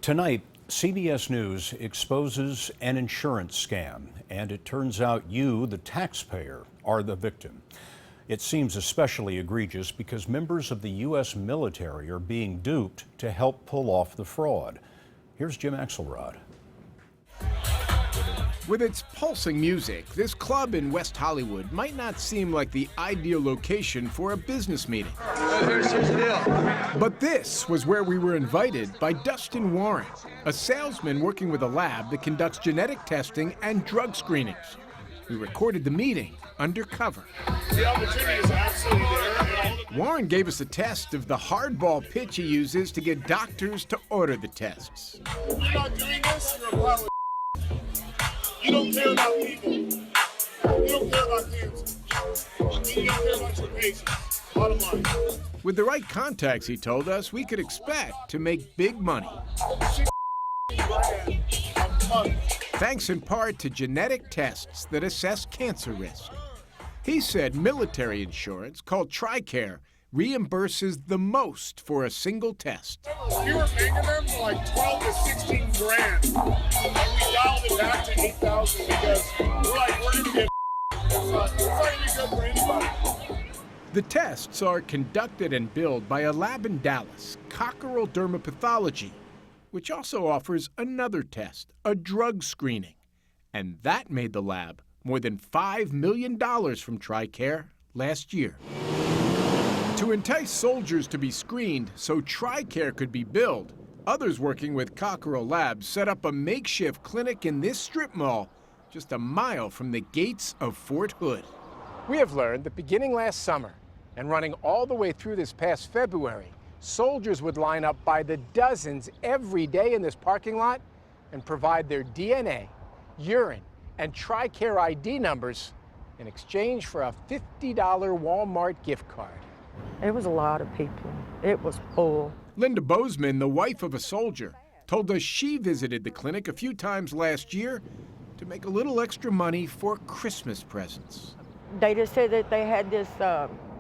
Tonight, CBS News exposes an insurance scam, and it turns out you, the taxpayer, are the victim. It seems especially egregious because members of the U.S. military are being duped to help pull off the fraud. Here's Jim Axelrod. With its pulsing music, this club in West Hollywood might not seem like the ideal location for a business meeting. Here's the deal. But this was where we were invited by Dustin Warren, a salesman working with a lab that conducts genetic testing and drug screenings. We recorded the meeting undercover. The opportunity is absolutely there. Warren gave us a test of the hardball pitch he uses to get doctors to order the tests. If you're not doing this, you're a pile of You don't care about people. You don't care about cancer. You don't care about your patients. Bottom line. With the right contacts, he told us, we could expect to make big money. Thanks in part to genetic tests that assess cancer risk. He said military insurance, called TRICARE, reimburses the most for a single test. We were paying them for like 12 to 16 grand. And we dialed it back to 8,000 because we're like, we're going to get it's not going to be good for anybody. The tests are conducted and billed by a lab in Dallas, Cockerell Dermapathology, which also offers another test, a drug screening. And that made the lab more than $5 million from TRICARE last year. To entice soldiers to be screened so TRICARE could be billed, others working with Cockerell Labs set up a makeshift clinic in this strip mall just a mile from the gates of Fort Hood. We have learned that beginning last summer and running all the way through this past February, soldiers would line up by the dozens every day in this parking lot and provide their DNA, urine, and TRICARE ID numbers in exchange for a $50 Walmart gift card. It was a lot of people. It was full. Linda Bozeman, the wife of a soldier, told us she visited the clinic a few times last year to make a little extra money for Christmas presents. They just said that they had this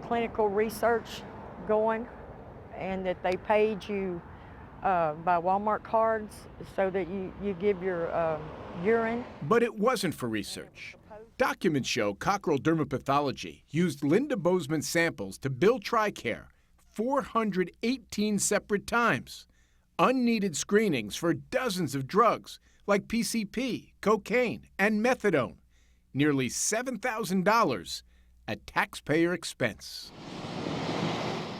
clinical research going and that they paid you by Walmart cards so that you give your urine. But it wasn't for research. Documents show Cockerell Dermapathology used Linda Bozeman's samples to bill TRICARE 418 separate times. Unneeded screenings for dozens of drugs like PCP, cocaine, and methadone. Nearly $7,000 at taxpayer expense.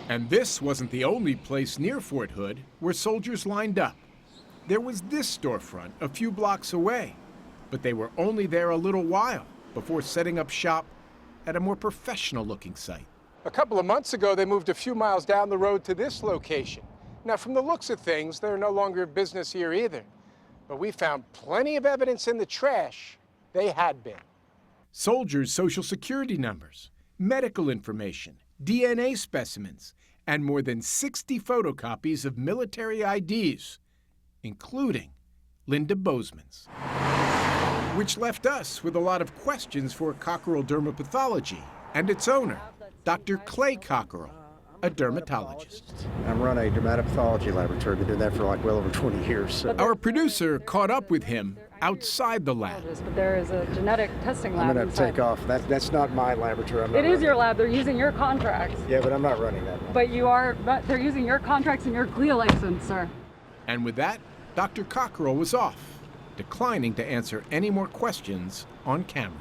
And this wasn't the only place near Fort Hood where soldiers lined up. There was this storefront a few blocks away, but they were only there a little while before setting up shop at a more professional-looking site. A couple of months ago, they moved a few miles down the road to this location. Now, from the looks of things, they're no longer in business here either. But we found plenty of evidence in the trash they had been. Soldiers' social security numbers, medical information, DNA specimens, and more than 60 photocopies of military IDs, including Linda Bozeman's. Which left us with a lot of questions for Cockerell Dermapathology and its owner, Dr. Clay Cockerell, a dermatologist. I run a dermatopathology laboratory. Been doing that for like well over 20 years. Our producer caught up with him outside the lab. But there is a genetic testing lab. I'm going to take off. That's not my laboratory. It is your lab. They're using your contracts. Yeah, but I'm not running that one. But they're using your contracts and your CLIA license, sir. And with that, Dr. Cockerell was off, declining to answer any more questions on camera.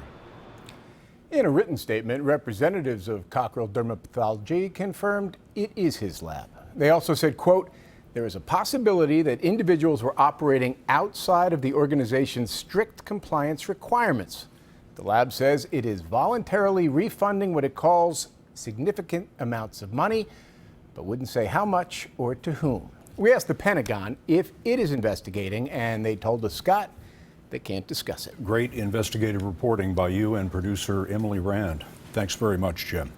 In a written statement, representatives of Cockerell Dermapathology confirmed it is his lab. They also said, quote, there is a possibility that individuals were operating outside of the organization's strict compliance requirements. The lab says it is voluntarily refunding what it calls significant amounts of money, but wouldn't say how much or to whom. We asked the Pentagon if it is investigating, and they told us, Scott, they can't discuss it. Great investigative reporting by you and producer Emily Rand. Thanks very much, Jim.